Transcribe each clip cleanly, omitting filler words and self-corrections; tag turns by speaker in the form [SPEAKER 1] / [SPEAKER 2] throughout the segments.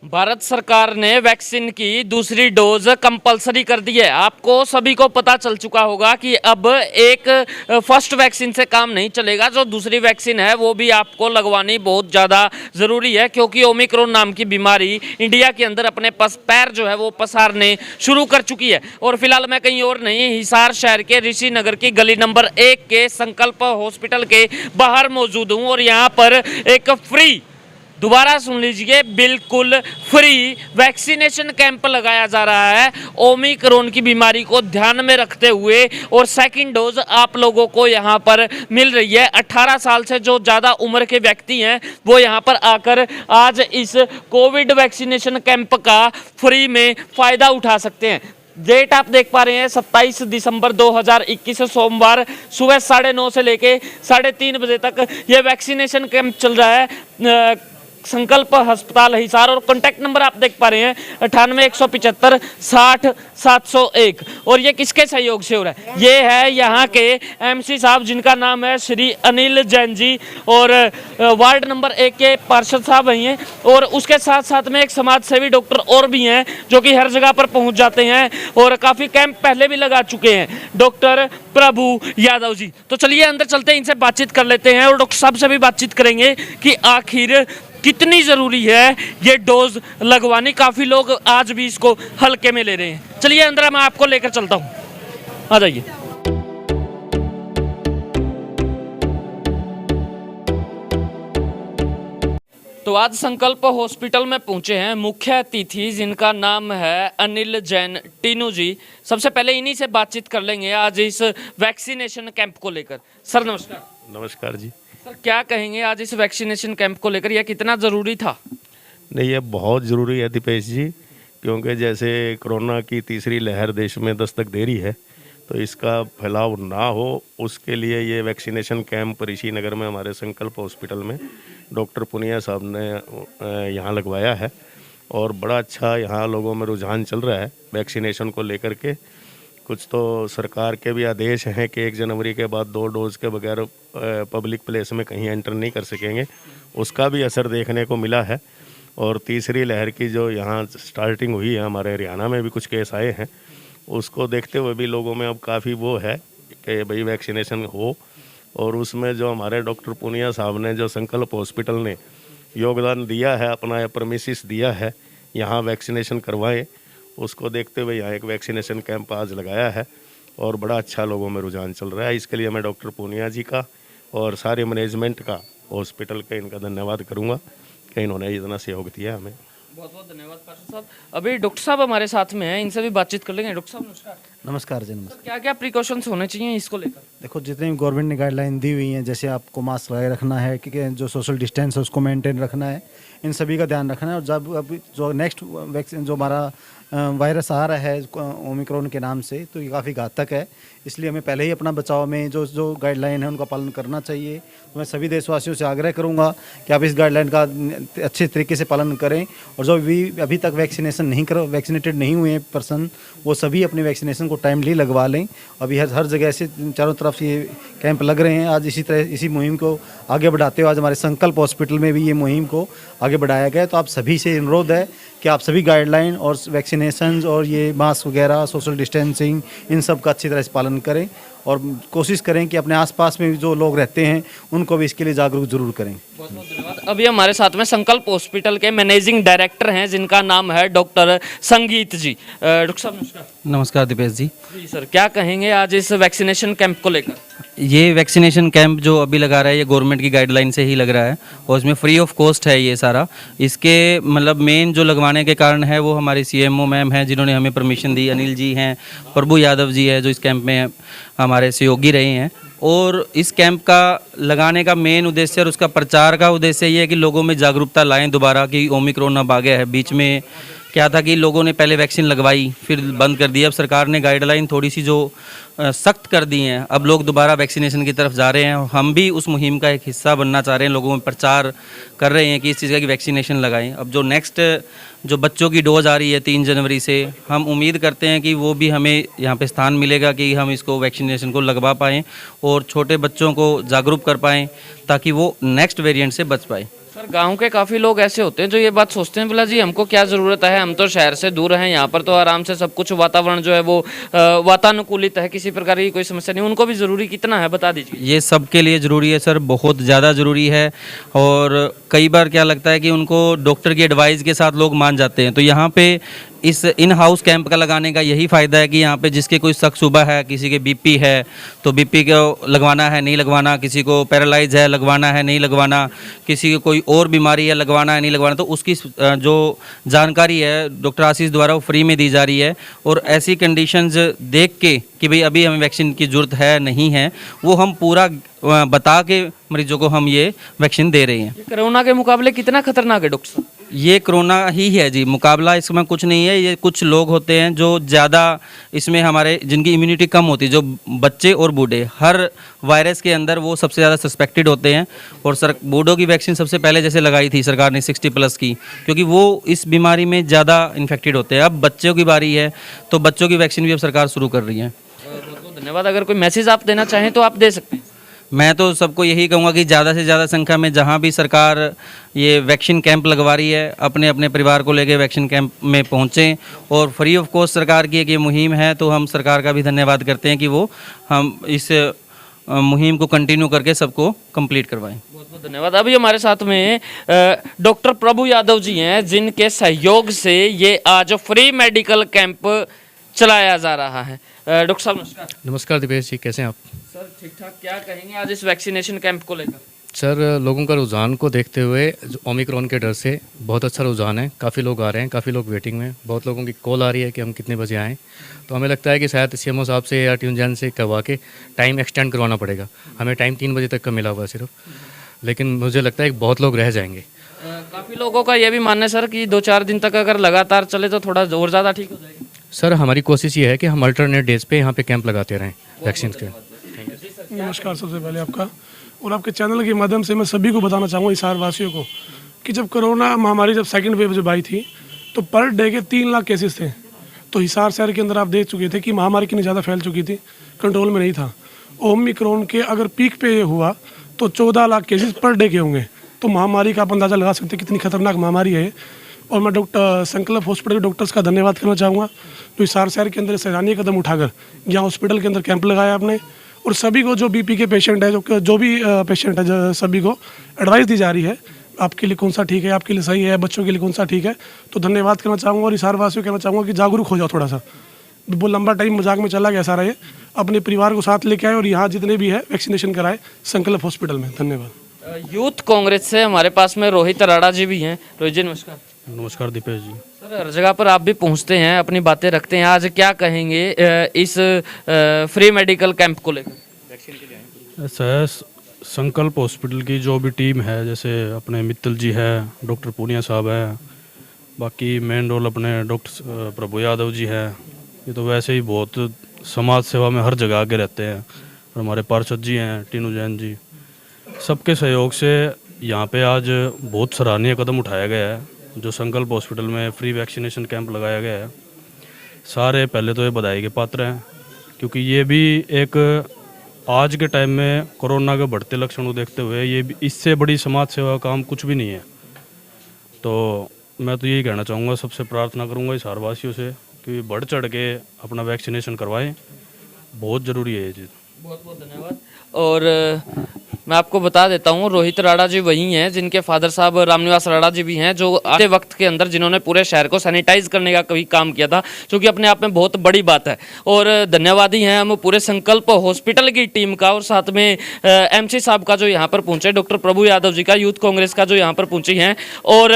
[SPEAKER 1] भारत सरकार ने वैक्सीन की दूसरी डोज कंपलसरी कर दी है। आपको सभी को पता चल चुका होगा कि अब एक फर्स्ट वैक्सीन से काम नहीं चलेगा। जो दूसरी वैक्सीन है वो भी आपको लगवानी बहुत ज़्यादा ज़रूरी है, क्योंकि ओमिक्रॉन नाम की बीमारी इंडिया के अंदर अपने पैर जो है वो पसारने शुरू कर चुकी है। और फिलहाल मैं कहीं और नहीं, हिसार शहर के ऋषि नगर की गली नंबर 1 के संकल्प हॉस्पिटल के बाहर मौजूद हूँ। और यहाँ पर एक फ्री, दोबारा सुन लीजिए, बिल्कुल फ्री वैक्सीनेशन कैंप लगाया जा रहा है ओमिक्रॉन की बीमारी को ध्यान में रखते हुए। और सेकंड डोज आप लोगों को यहां पर मिल रही है। 18 साल से जो ज़्यादा उम्र के व्यक्ति हैं वो यहां पर आकर आज इस कोविड वैक्सीनेशन कैंप का फ्री में फ़ायदा उठा सकते हैं। डेट आप देख पा रहे हैं 27 दिसंबर 2021 सोमवार सुबह 9:30 से लेके 3:30 बजे तक ये वैक्सीनेशन कैंप चल रहा है संकल्प अस्पताल हिसार। और कॉन्टैक्ट नंबर आप देख पा रहे हैं 98 175 60 701। और ये किसके सहयोग से हो रहा है? ये है यहाँ के एमसी साहब जिनका नाम है श्री अनिल जैन जी, और वार्ड नंबर 1 के पार्षद साहब हैं। और उसके साथ साथ में एक समाज सेवी डॉक्टर और भी हैं जो कि हर जगह पर पहुँच जाते हैं और काफ़ी कैंप पहले भी लगा चुके हैं, डॉक्टर प्रभु यादव जी। तो चलिए अंदर चलते हैं, इनसे बातचीत कर लेते हैं और डॉक्टर साहब से भी बातचीत करेंगे कि आखिर कितनी ज़रूरी है ये डोज लगवानी। काफ़ी लोग आज भी इसको हल्के में ले रहे हैं। चलिए अंदर मैं आपको लेकर चलता हूँ, आ जाइए। तो आज संकल्प हॉस्पिटल में पहुंचे हैं मुख्य अतिथि जिनका नाम है अनिल जैन टीनू जी। सबसे पहले इन्हीं से बातचीत कर लेंगे आज इस वैक्सीनेशन कैंप को लेकर। सर नमस्कार।
[SPEAKER 2] नमस्कार जी।
[SPEAKER 1] सर क्या कहेंगे आज इस वैक्सीनेशन कैंप को लेकर, यह कितना ज़रूरी था?
[SPEAKER 2] नहीं, ये बहुत ज़रूरी है दीपेश जी, क्योंकि जैसे कोरोना की तीसरी लहर देश में दस्तक दे रही है, तो इसका फैलाव ना हो उसके लिए ये वैक्सीनेशन कैंप ऋषि नगर में हमारे संकल्प हॉस्पिटल में डॉक्टर पुनिया साहब ने यहाँ लगवाया है। और बड़ा अच्छा यहाँ लोगों में रुझान चल रहा है वैक्सीनेशन को लेकर के। कुछ तो सरकार के भी आदेश हैं कि 1 जनवरी के बाद 2 डोज के बगैर पब्लिक प्लेस में कहीं एंटर नहीं कर सकेंगे, उसका भी असर देखने को मिला है। और तीसरी लहर की जो यहाँ स्टार्टिंग हुई है, हमारे हरियाणा में भी कुछ केस आए हैं, उसको देखते हुए भी लोगों में अब काफ़ी वो है कि भाई वैक्सीनेशन हो। और उसमें जो हमारे डॉक्टर पुनिया साहब ने जो संकल्प हॉस्पिटल ने योगदान दिया है, अपना प्रेमिसिस दिया है यहाँ वैक्सीनेशन करवाएं, उसको देखते हुए यहाँ एक वैक्सीनेशन कैंप आज लगाया है और बड़ा अच्छा लोगों में रुझान चल रहा है। इसके लिए मैं डॉक्टर पूनिया जी का और सारे मैनेजमेंट का हॉस्पिटल का इनका धन्यवाद करूँगा कि इन्होंने इतना सहयोग दिया हमें।
[SPEAKER 1] बहुत बहुत धन्यवाद पार्षद साहब। अभी डॉक्टर साहब हमारे साथ में हैं, इनसे भी बातचीत कर लेंगे। डॉक्टर साहब नमस्कार।
[SPEAKER 3] नमस्कार जी। नमस्कार।
[SPEAKER 1] क्या क्या प्रिकॉशंस होने चाहिए इसको लेकर?
[SPEAKER 3] देखो, जितनी भी गवर्नमेंट ने गाइडलाइन दी हुई हैं, जैसे आपको मास्क लगाए रखना है, कि जो सोशल डिस्टेंस है उसको मेंटेन रखना है, इन सभी का ध्यान रखना है। और जब अभी जो नेक्स्ट वैक्सीन जो हमारा वायरस आ रहा है ओमिक्रॉन के नाम से, तो ये काफ़ी घातक है, इसलिए हमें पहले ही अपना बचाव में जो गाइडलाइन है उनका पालन करना चाहिए। तो मैं सभी देशवासियों से आग्रह करूंगा कि आप इस गाइडलाइन का अच्छे तरीके से पालन करें। और जो भी अभी तक वैक्सीनेटेड नहीं हुए पर्सन, वो सभी अपने वैक्सीनेशन को टाइमली लगवा लें। अभी हर जगह से चारों तरफ ये कैंप लग रहे हैं। आज इसी मुहिम को आगे बढ़ाते हुए आज हमारे संकल्प हॉस्पिटल में भी ये मुहिम को आगे बढ़ाया गया। तो आप सभी से अनुरोध है कि आप सभी गाइडलाइन और वैक्सीनेशन और ये मास्क वगैरह, सोशल डिस्टेंसिंग, इन सब का अच्छी तरह से पालन करें और कोशिश करें कि अपने आसपास में जो लोग रहते हैं उनको भी इसके लिए जागरूक जरूर करें।
[SPEAKER 1] बहुत बहुत धन्यवाद। अभी हमारे साथ में संकल्प हॉस्पिटल के मैनेजिंग डायरेक्टर हैं जिनका नाम है डॉक्टर संगीत जी। डॉक्टर साहब नमस्कार।
[SPEAKER 4] नमस्कार दीपेश जी।
[SPEAKER 1] जी सर, क्या कहेंगे आज इस वैक्सीनेशन कैंप को लेकर?
[SPEAKER 4] ये वैक्सीनेशन कैंप जो अभी लगा रहा है ये गवर्नमेंट की गाइडलाइन से ही लग रहा है और इसमें फ्री ऑफ कॉस्ट है ये सारा। इसके मतलब मेन जो लगवाने के कारण है वो हमारी सीएमओ मैम हैं जिन्होंने हमें परमिशन दी, अनिल जी हैं, प्रभु यादव जी है जो इस कैंप में हमारे सहयोगी रहे हैं। और इस कैंप का लगाने का मेन उद्देश्य और उसका प्रचार का उद्देश्य ये है कि लोगों में जागरूकता लाएं दोबारा कि ओमिक्रॉन अब आ गया है। बीच में क्या था कि लोगों ने पहले वैक्सीन लगवाई फिर बंद कर दी, अब सरकार ने गाइडलाइन थोड़ी सी जो सख्त कर दी हैं, अब लोग दोबारा वैक्सीनेशन की तरफ जा रहे हैं। हम भी उस मुहिम का एक हिस्सा बनना चाह रहे हैं, लोगों में प्रचार कर रहे हैं कि इस चीज़ का कि वैक्सीनेशन लगाएं। अब जो नेक्स्ट जो बच्चों की डोज आ रही है 3 जनवरी से, हम उम्मीद करते हैं कि वो भी हमें यहाँ पे स्थान मिलेगा कि हम इसको वैक्सीनेशन को लगवा पाएँ और छोटे बच्चों को जागरूक कर पाएँ ताकि वो नेक्स्ट वेरिएंट से बच पाएँ।
[SPEAKER 1] सर गांव के काफ़ी लोग ऐसे होते हैं जो ये बात सोचते हैं बोला जी हमको क्या ज़रूरत है, हम तो शहर से दूर हैं, यहाँ पर तो आराम से सब कुछ वातावरण जो है वो वातानुकूलित है, किसी प्रकार की कोई समस्या नहीं, उनको भी ज़रूरी कितना है बता दीजिए।
[SPEAKER 4] ये सबके लिए ज़रूरी है सर, बहुत ज़्यादा ज़रूरी है। और कई बार क्या लगता है कि उनको डॉक्टर की एडवाइस के साथ लोग मान जाते हैं, तो यहाँ पे इस इन हाउस कैंप का लगाने का यही फ़ायदा है कि यहाँ पे जिसके कोई शक शुबा है, किसी के बीपी है तो बीपी को लगवाना है नहीं लगवाना, किसी को पैरालाइज है लगवाना है नहीं लगवाना, किसी को कोई और बीमारी है लगवाना है नहीं लगवाना, तो उसकी जो जानकारी है डॉक्टर आशीष द्वारा वो फ्री में दी जा रही है। और ऐसी कंडीशंस देख के कि भाई अभी हमें वैक्सीन की ज़रूरत है नहीं है, वो हम पूरा बता के मरीजों को हम ये वैक्सीन दे रहे हैं।
[SPEAKER 1] ये कोरोना के मुकाबले कितना खतरनाक है डॉक्टर साहब?
[SPEAKER 4] ये कोरोना ही है जी, मुकाबला इसमें कुछ नहीं है। ये कुछ लोग होते हैं जो ज़्यादा इसमें हमारे जिनकी इम्यूनिटी कम होती है, जो बच्चे और बूढ़े, हर वायरस के अंदर वो सबसे ज़्यादा सस्पेक्टेड होते हैं। और सर बूढ़ों की वैक्सीन सबसे पहले जैसे लगाई थी सरकार ने 60+ की, क्योंकि वो इस बीमारी में ज़्यादा इन्फेक्टेड होते हैं। अब बच्चों की बारी है तो बच्चों की वैक्सीन भी अब सरकार शुरू कर रही है।
[SPEAKER 1] बहुत बहुत धन्यवाद। अगर कोई मैसेज आप देना चाहें तो आप दे सकते हैं।
[SPEAKER 4] मैं तो सबको यही कहूँगा कि ज़्यादा से ज़्यादा संख्या में जहाँ भी सरकार ये वैक्सीन कैंप लगवा रही है, अपने अपने परिवार को लेके वैक्सीन कैंप में पहुँचें। और फ्री ऑफ कॉस्ट सरकार की एक ये मुहिम है, तो हम सरकार का भी धन्यवाद करते हैं कि वो हम इस मुहिम को कंटिन्यू करके सबको कंप्लीट करवाएं।
[SPEAKER 1] बहुत बहुत धन्यवाद। अभी हमारे साथ में डॉक्टर प्रभु यादव जी हैं, जिनके सहयोग से ये आज फ्री मेडिकल कैंप चलाया जा रहा है। डॉक्टर साहब नमस्कार।
[SPEAKER 5] नमस्कार दिपेश जी, कैसे हैं आप?
[SPEAKER 1] सर ठीक ठाक। क्या कहेंगे आज इस वैक्सीनेशन कैंप को लेकर?
[SPEAKER 5] सर लोगों का रुझान को देखते हुए जो ओमिक्रॉन के डर से बहुत अच्छा रुझान है, काफ़ी लोग आ रहे हैं, काफ़ी लोग वेटिंग में, बहुत लोगों की कॉल आ रही है कि हम कितने बजे आएँ। तो हमें लगता है कि शायद सीएमओ साहब से या ट्यूनजैन से करवा के टाइम एक्सटेंड करवाना पड़ेगा। हमें टाइम 3 बजे तक का मिला हुआ है सिर्फ, लेकिन मुझे लगता है कि बहुत लोग रह जाएंगे।
[SPEAKER 1] काफ़ी लोगों का यह भी मानना है सर कि 2-4 दिन तक अगर लगातार चले तो थोड़ा और ज़्यादा ठीक हो जाएगा।
[SPEAKER 5] सर हमारी कोशिश ये है कि हम अल्टरनेट डेज पे यहाँ पे कैंप लगाते रहें वैक्सीन के।
[SPEAKER 6] नमस्कार सबसे पहले आपका और आपके चैनल के माध्यम से मैं सभी को बताना चाहूँगा हिसार वासियों को कि जब कोरोना महामारी जब सेकंड वेव जब आई थी तो पर डे के 3 लाख केसेस थे। तो हिसार शहर के अंदर आप देख चुके थे कि महामारी कितनी ज़्यादा फैल चुकी थी, कंट्रोल में नहीं था। ओमिक्रॉन के अगर पीक पे ये हुआ तो 14 लाख केसेस पर डे के होंगे। तो महामारी का आप अंदाज़ा लगा सकते हैं कितनी खतरनाक महामारी है। और मैं डॉक्टर संकल्प हॉस्पिटल के डॉक्टर्स का धन्यवाद करना चाहूँगा जो हिसार शहर के अंदर सराहनीय कदम उठाकर यहाँ हॉस्पिटल के अंदर कैंप लगाया आपने। और सभी को जो बीपी के पेशेंट है, जो भी पेशेंट है, सभी को एडवाइस दी जा रही है आपके लिए कौन सा ठीक है, आपके लिए सही है, बच्चों के लिए कौन सा ठीक है। तो धन्यवाद करना चाहूँगा और हिसार वासियों कहना चाहूँगा कि जागरूक हो जाओ थोड़ा सा। बहुत लंबा टाइम मजाक में चला गया सारा, ये अपने परिवार को साथ लेके आए और यहाँ जितने भी है वैक्सीनेशन कराए संकल्प हॉस्पिटल में। धन्यवाद।
[SPEAKER 1] यूथ कांग्रेस से हमारे पास में रोहित राणा जी भी हैं। रोहित जी नमस्कार।
[SPEAKER 5] नमस्कार दीपेश जी।
[SPEAKER 1] सर हर जगह पर आप भी पहुंचते हैं, अपनी बातें रखते हैं, आज क्या कहेंगे इस फ्री मेडिकल कैंप को लेकर?
[SPEAKER 7] ऐसा है, संकल्प हॉस्पिटल की जो भी टीम है, जैसे अपने मित्तल जी है, डॉक्टर पूनिया साहब है, बाकी मेन रोल अपने डॉक्टर प्रभु यादव जी है। ये तो वैसे ही बहुत समाज सेवा में हर जगह आगे रहते हैं। और हमारे पार्षद जी हैं टीनू जैन जी, सबके सहयोग से यहाँ पे आज बहुत सराहनीय कदम उठाया गया है। जो संकल्प हॉस्पिटल में फ्री वैक्सीनेशन कैंप लगाया गया है, सारे पहले तो ये बधाई के पात्र हैं, क्योंकि ये भी एक आज के टाइम में कोरोना के बढ़ते लक्षणों देखते हुए ये भी इससे बड़ी समाज सेवा काम कुछ भी नहीं है। तो मैं तो यही कहना चाहूँगा, सबसे प्रार्थना करूँगा इस हारवासियों से कि बढ़ चढ़ के अपना वैक्सीनेशन करवाएं, बहुत ज़रूरी है ये चीज़।
[SPEAKER 1] बहुत बहुत धन्यवाद। और मैं आपको बता देता हूँ रोहित राणा जी वही हैं जिनके फादर साहब रामनिवास राणा जी भी हैं, जो आते वक्त के अंदर जिन्होंने पूरे शहर को सैनिटाइज करने का कभी काम किया था, जो कि अपने आप में बहुत बड़ी बात है। और धन्यवादी हैं हम पूरे संकल्प हॉस्पिटल की टीम का, और साथ में एमसी साहब का जो यहाँ पर पहुँचे, डॉक्टर प्रभु यादव जी का, यूथ कांग्रेस का जो यहाँ पर पहुँची हैं, और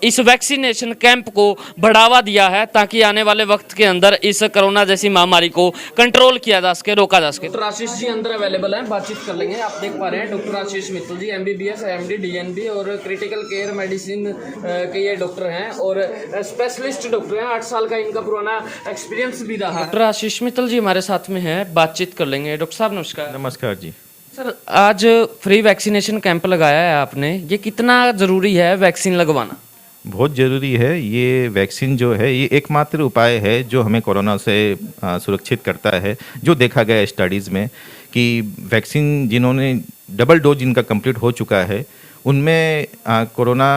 [SPEAKER 1] इस वैक्सीनेशन कैंप को बढ़ावा दिया है ताकि आने वाले वक्त के अंदर इस कोरोना जैसी महामारी को कंट्रोल किया जा सके, रोका जा सके। डॉक्टर आशीष जी अंदर अवेलेबल हैं, बातचीत कर लेंगे। आप देख पा रहे हैं डॉक्टर आशीष मित्तल जी, MBBS, MD, DNB और क्रिटिकल केयर मेडिसिन के ये डॉक्टर हैं और स्पेशलिस्ट डॉक्टर हैं। 8 साल का इनका पुराना एक्सपीरियंस भी रहा है। डॉक्टर आशीष मित्तल जी हमारे साथ में है, बातचीत कर लेंगे। डॉक्टर साहब नमस्कार।
[SPEAKER 8] नमस्कार जी।
[SPEAKER 1] सर आज फ्री वैक्सीनेशन कैंप लगाया है आपने, ये कितना ज़रूरी है वैक्सीन लगवाना?
[SPEAKER 8] बहुत ज़रूरी है। ये वैक्सीन जो है ये एकमात्र उपाय है जो हमें कोरोना से सुरक्षित करता है। जो देखा गया स्टडीज़ में कि वैक्सीन जिन्होंने डबल डोज जिनका कंप्लीट हो चुका है उनमें कोरोना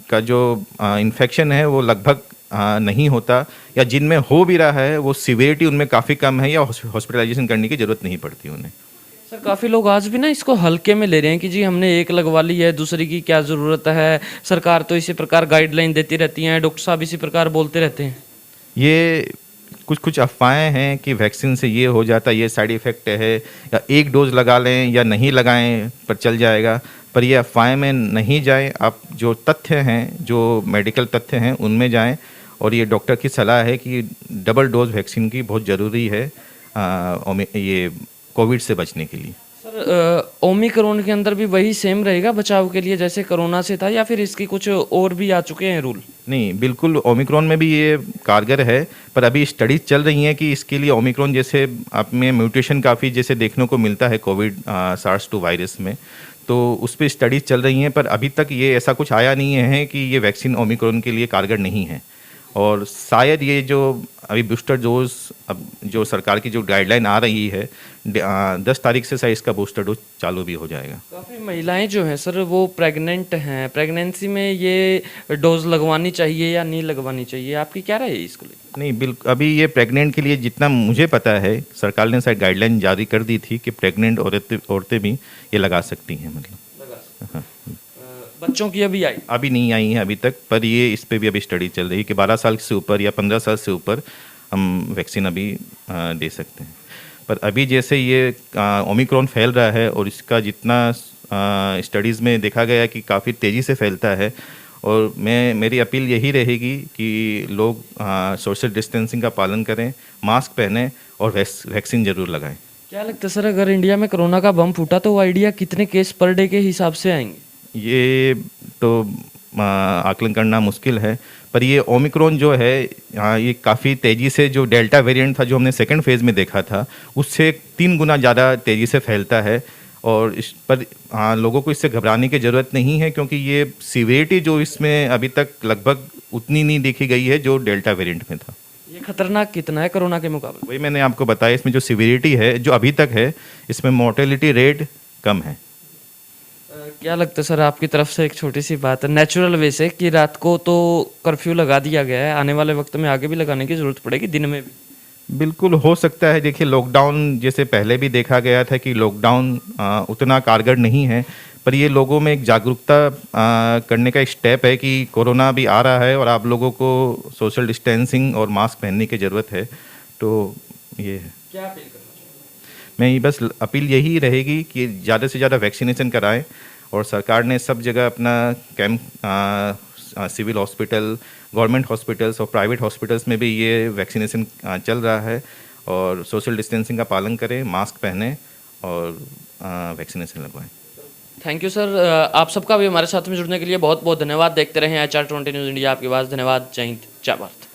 [SPEAKER 8] का जो इन्फेक्शन है वो लगभग नहीं होता, या जिनमें हो भी रहा है वो सिवियरिटी उनमें काफ़ी कम है, या हॉस्पिटलाइजेशन करने की ज़रूरत नहीं पड़ती उन्हें।
[SPEAKER 1] सर काफ़ी लोग आज भी ना इसको हल्के में ले रहे हैं कि जी हमने एक लगवा ली है, दूसरी की क्या ज़रूरत है, सरकार तो इसी प्रकार गाइडलाइन देती रहती हैं, डॉक्टर साहब इसी प्रकार बोलते रहते हैं।
[SPEAKER 8] ये कुछ कुछ अफवाहें हैं कि वैक्सीन से ये हो जाता है, ये साइड इफ़ेक्ट है, या एक डोज लगा लें या नहीं लगाएं पर चल जाएगा, पर ये अफवाहें में नहीं जाएं। आप जो तथ्य हैं, जो मेडिकल तथ्य हैं उनमें जाएं, और ये डॉक्टर की सलाह है कि डबल डोज वैक्सीन की बहुत ज़रूरी है ये कोविड से बचने के लिए।
[SPEAKER 1] सर ओमिक्रॉन के अंदर भी वही सेम रहेगा बचाव के लिए जैसे कोरोना से था, या फिर इसकी कुछ और भी आ चुके हैं रूल?
[SPEAKER 8] नहीं, बिल्कुल ओमिक्रॉन में भी ये कारगर है, पर अभी स्टडीज चल रही हैं कि इसके लिए ओमिक्रॉन जैसे आप में म्यूटेशन काफ़ी जैसे देखने को मिलता है कोविड SARS-2 वायरस में, तो उस पर स्टडीज चल रही हैं, पर अभी तक ये ऐसा कुछ आया नहीं है कि ये वैक्सीन ओमिक्रॉन के लिए कारगर नहीं है। और शायद ये जो अभी बूस्टर डोज, अब जो सरकार की जो गाइडलाइन आ रही है 10 तारीख से शायद इसका बूस्टर डोज चालू भी हो जाएगा।
[SPEAKER 1] काफ़ी महिलाएं जो हैं सर वो प्रेग्नेंट हैं, प्रेगनेंसी में ये डोज लगवानी चाहिए या नहीं लगवानी चाहिए, आपकी क्या राय है इसको लेकर?
[SPEAKER 8] नहीं, बिल्कुल अभी ये प्रेग्नेंट के लिए जितना मुझे पता है सरकार ने शायद गाइडलाइन जारी कर दी थी कि प्रेग्नेंट औरतें भी ये लगा सकती हैं, मतलब हाँ।
[SPEAKER 1] बच्चों की अभी आई?
[SPEAKER 8] अभी नहीं आई हैं अभी तक, पर ये इस पे भी अभी स्टडी चल रही है कि 12 साल से ऊपर या 15 साल से ऊपर हम वैक्सीन अभी दे सकते हैं। पर अभी जैसे ये ओमिक्रॉन फैल रहा है और इसका जितना स्टडीज़ में देखा गया कि काफ़ी तेज़ी से फैलता है, और मेरी अपील यही रहेगी कि लोग सोशल डिस्टेंसिंग का पालन करें, मास्क पहनें और वैक्सीन ज़रूर लगाएं।
[SPEAKER 1] क्या लगता है सर अगर इंडिया में कोरोना का बम फूटा तो वो आइडिया कितने केस पर डे के हिसाब से आएंगे?
[SPEAKER 8] ये तो आकलन करना मुश्किल है, पर ये ओमिक्रॉन जो है ये काफ़ी तेज़ी से, जो डेल्टा वेरिएंट था जो हमने सेकंड फेज़ में देखा था उससे 3 गुना ज़्यादा तेज़ी से फैलता है, और इस पर लोगों को इससे घबराने की ज़रूरत नहीं है, क्योंकि ये सीवियरिटी जो इसमें अभी तक लगभग उतनी नहीं देखी गई है जो डेल्टा वेरिएंट में था।
[SPEAKER 1] ये खतरनाक कितना है कोरोना के मुकाबले?
[SPEAKER 8] वही मैंने आपको बताया, इसमें जो सीवियरिटी है जो अभी तक है, इसमें मोर्टेलिटी रेट कम है।
[SPEAKER 1] क्या लगता है सर आपकी तरफ से एक छोटी सी बात है नेचुरल वे से कि रात को तो कर्फ्यू लगा दिया गया है, आने वाले वक्त में आगे भी लगाने की ज़रूरत पड़ेगी दिन में भी?
[SPEAKER 8] बिल्कुल हो सकता है। देखिए, लॉकडाउन जैसे पहले भी देखा गया था कि लॉकडाउन उतना कारगर नहीं है, पर ये लोगों में एक जागरूकता करने का एक स्टेप है कि कोरोना भी आ रहा है और आप लोगों को सोशल डिस्टेंसिंग और मास्क पहनने की ज़रूरत है। तो ये है।
[SPEAKER 1] क्या अपील करना चाहिए?
[SPEAKER 8] मैं बस अपील यही रहेगी कि ज़्यादा से ज़्यादा वैक्सीनेशन कराएं, और सरकार ने सब जगह अपना camp civil hospital, government hospitals और प्राइवेट हॉस्पिटल्स में भी ये वैक्सीनेशन चल रहा है, और सोशल डिस्टेंसिंग का पालन करें, मास्क पहनें और वैक्सीनेशन लगवाएं।
[SPEAKER 1] थैंक यू सर, आप सबका भी हमारे साथ में जुड़ने के लिए बहुत बहुत धन्यवाद। देखते रहें HR20 न्यूज़ इंडिया, आपकी आवाज़। धन्यवाद। जय हिंद, जय भारत।